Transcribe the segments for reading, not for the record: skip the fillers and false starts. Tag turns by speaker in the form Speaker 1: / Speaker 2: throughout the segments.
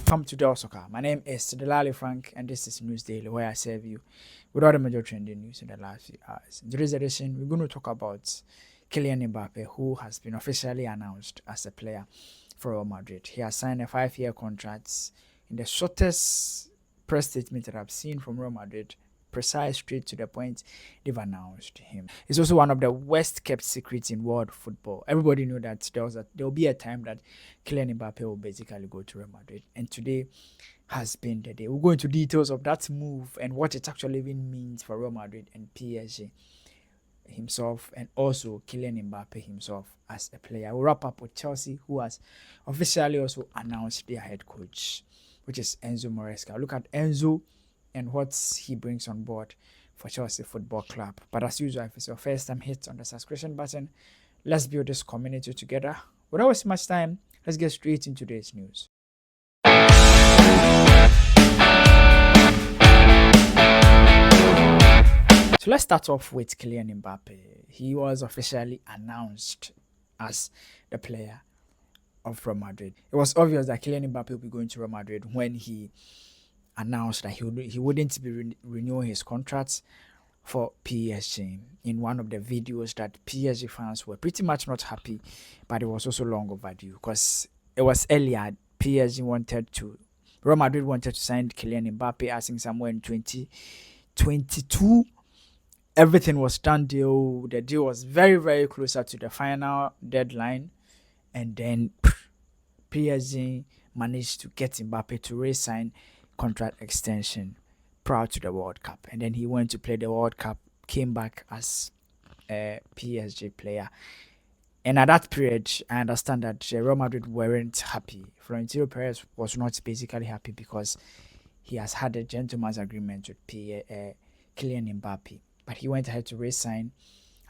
Speaker 1: Welcome to Del Soccer. My name is Delali Frank, and this is News Daily, where I serve you with all the major trending news in the last few hours. In today's edition, we're going to talk about Kylian Mbappe, who has been officially announced as a player for Real Madrid. He has signed a 5-year contract in the shortest press statement that I've seen from Real Madrid. Precise, straight to the point, they've announced him. It's also one of the worst kept secrets in world football. Everybody knew that there'll be a time that Kylian Mbappe will basically go to Real Madrid, and today has been the day. We'll go into details of that move and what it actually even means for Real Madrid and PSG himself, and also Kylian Mbappe himself as a player. We'll wrap up with Chelsea, who has officially also announced their head coach, which is Enzo Maresca. Look at Enzo and what he brings on board for Chelsea Football Club. But as usual, if it's your first time, hit on the subscription button. Let's build this community together. Without wasting much time, let's get straight into today's news. So let's start off with Kylian Mbappe. He was officially announced as the player of Real Madrid. It was obvious that Kylian Mbappe would be going to Real Madrid when he announced that he wouldn't be renewing his contract for PSG. In one of the videos, that PSG fans were pretty much not happy, but it was also long overdue because it was earlier. Real Madrid wanted to sign Kylian Mbappe, asking somewhere in 2022. Everything was done deal. The deal was very, very closer to the final deadline, and then PSG managed to get Mbappe to re-sign contract extension prior to the World Cup, and then he went to play the World Cup, came back as a PSG player. And at that period, I understand that Real Madrid weren't happy. Florentino Perez was not basically happy because he has had a gentleman's agreement with Kylian Mbappe, but he went ahead to re-sign.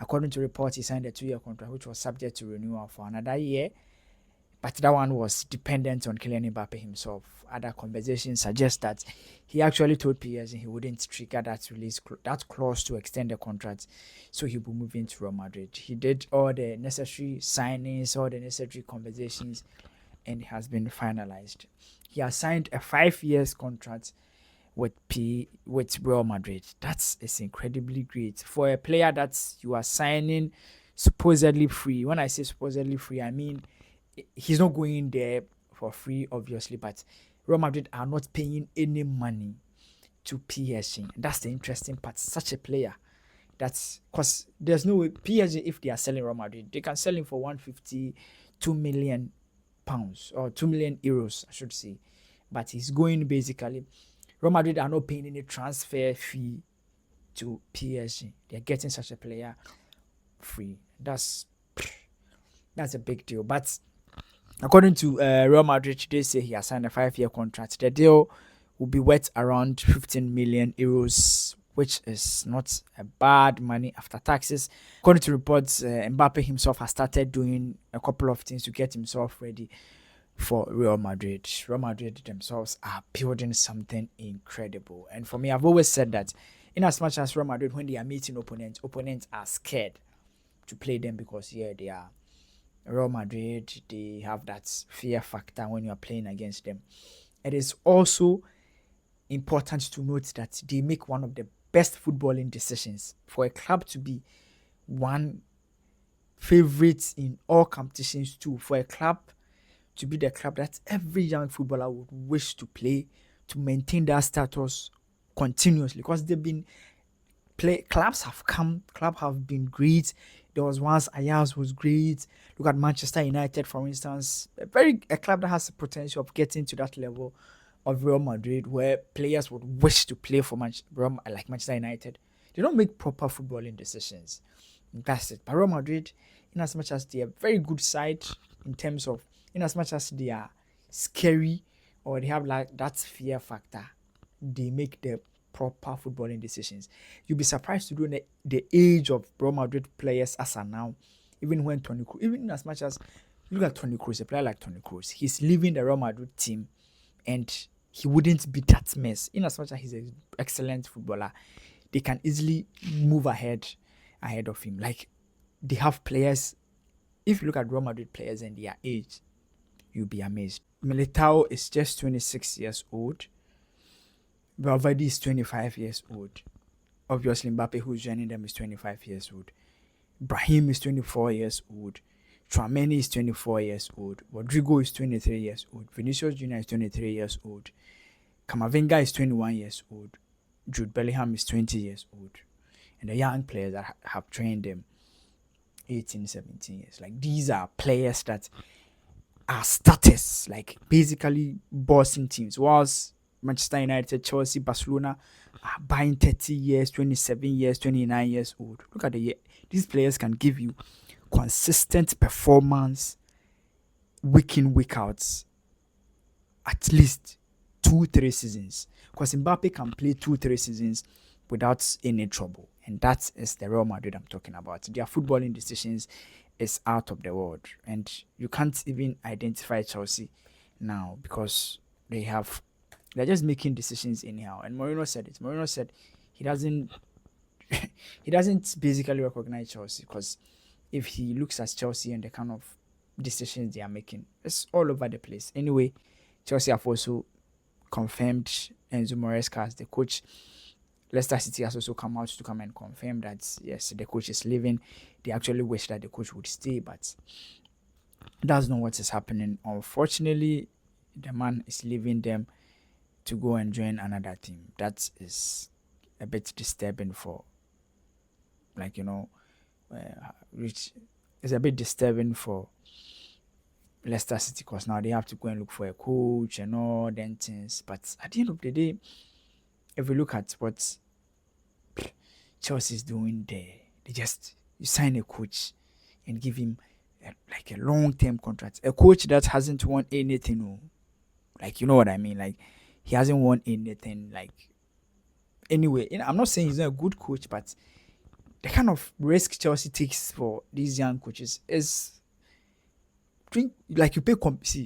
Speaker 1: According to reports, he signed a 2-year contract, which was subject to renewal for another year. But that one was dependent on Kylian Mbappe himself. Other conversations suggest that he actually told PSG he wouldn't trigger that clause to extend the contract, so he will move into Real Madrid. He did all the necessary signings, all the necessary conversations, and it has been finalized. He has signed a 5-year contract with Real Madrid. It's incredibly great for a player that you are signing supposedly free. When I say supposedly free, I mean he's not going there for free, obviously, but Real Madrid are not paying any money to PSG. That's the interesting part. Such a player, that's because there's no way PSG, if they are selling Real Madrid, they can sell him for 152 million pounds or 2 million euros, I should say. But he's going basically. Real Madrid are not paying any transfer fee to PSG. They're getting such a player free. That's a big deal. But according to Real Madrid, they say he has signed a 5-year contract. The deal will be worth around 15 million euros, which is not a bad money after taxes. According to reports, Mbappe himself has started doing a couple of things to get himself ready for Real Madrid. Real Madrid themselves are building something incredible. And for me, I've always said that in as much as Real Madrid, when they are meeting opponents are scared to play them because, they are Real Madrid, they have that fear factor when you are playing against them. It is also important to note that they make one of the best footballing decisions. For a club to be one favorite in all competitions too, for a club to be the club that every young footballer would wish to play, to maintain that status continuously, because they've been clubs have been great. There was once Ajax was great. Look at Manchester United, for instance, a club that has the potential of getting to that level of Real Madrid, where players would wish to play for like Manchester United. They don't make proper footballing decisions. That's it. But Real Madrid, in as much as they are very good side in as much as they are scary or they have like that fear factor, they make the proper footballing decisions. You'll be surprised to know the age of Real Madrid players as are now. Even as much as look at Toni Kroos, a player like Toni Kroos, he's leaving the Real Madrid team, and he wouldn't be that mess. In as much as he's an excellent footballer, they can easily move ahead of him. Like, they have players. If you look at Real Madrid players and their age, you'll be amazed. Militao is just 26 years old. Valverde is 25 years old. Obviously, Mbappe, who's joining them, is 25 years old. Brahim is 24 years old. Tchouameni is 24 years old. Rodrigo is 23 years old. Vinicius Jr. is 23 years old. Kamavinga is 21 years old. Jude Bellingham is 20 years old. And the young players that have trained them, 18, 17 years. Like, these are players that are starters, like basically bossing teams. Whilst Manchester United, Chelsea, Barcelona are buying 30 years, 27 years, 29 years old. Look at the year. These players can give you consistent performance week in, week out, at least 2-3 seasons. Because Mbappe can play 2-3 seasons without any trouble. And that is the Real Madrid I'm talking about. Their footballing decisions is out of the world. And you can't even identify Chelsea now because they're just making decisions anyhow. And Mourinho said it. Mourinho said he doesn't he doesn't basically recognize Chelsea because if he looks at Chelsea and the kind of decisions they are making, it's all over the place. Anyway, Chelsea have also confirmed Enzo Maresca as the coach. Leicester City has also come out to come and confirm that yes, the coach is leaving. They actually wish that the coach would stay, but that's not what is happening. Unfortunately, the man is leaving them to go and join another team. That is a bit disturbing for, like, which is a bit disturbing for Leicester City because now they have to go and look for a coach and all them things. But at the end of the day, if we look at what Chelsea is doing there, you sign a coach and give him like a long-term contract. A coach that hasn't won anything, like, you know what I mean? Like, he hasn't won anything. Like, anyway, I'm not saying he's not a good coach, but the kind of risk Chelsea takes for these young coaches is like you pay.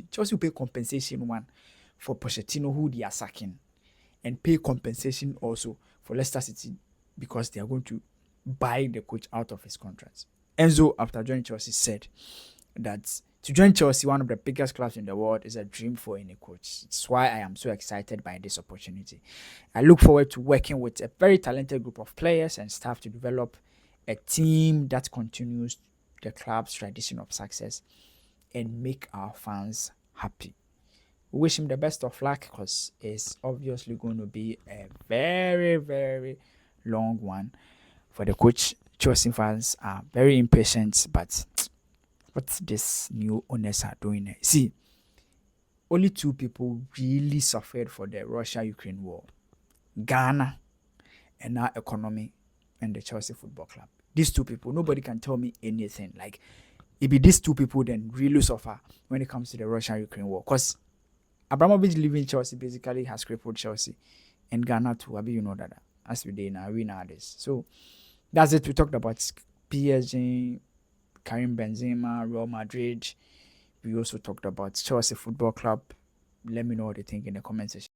Speaker 1: Chelsea will pay compensation one for Pochettino, who they are sacking, and pay compensation also for Leicester City because they are going to buy the coach out of his contract. Enzo, after joining Chelsea, said that to join Chelsea, one of the biggest clubs in the world, is a dream for any coach. It's why I am so excited by this opportunity. I look forward to working with a very talented group of players and staff to develop a team that continues the club's tradition of success and make our fans happy. We wish him the best of luck because it's obviously going to be a very, very long one for the coach. Chelsea fans are very impatient, but what this new owners are doing. See, only two people really suffered for the Russia-Ukraine war. Ghana and our economy and the Chelsea Football Club. These two people, nobody can tell me anything. Like, it be these two people then really suffer when it comes to the Russia-Ukraine war. Because Abramovich leaving Chelsea basically has crippled Chelsea and Ghana too. You know that as we did now, we know this. So that's it. We talked about PSG, Karim Benzema, Real Madrid. We also talked about Chelsea Football Club. Let me know what you think in the comment section.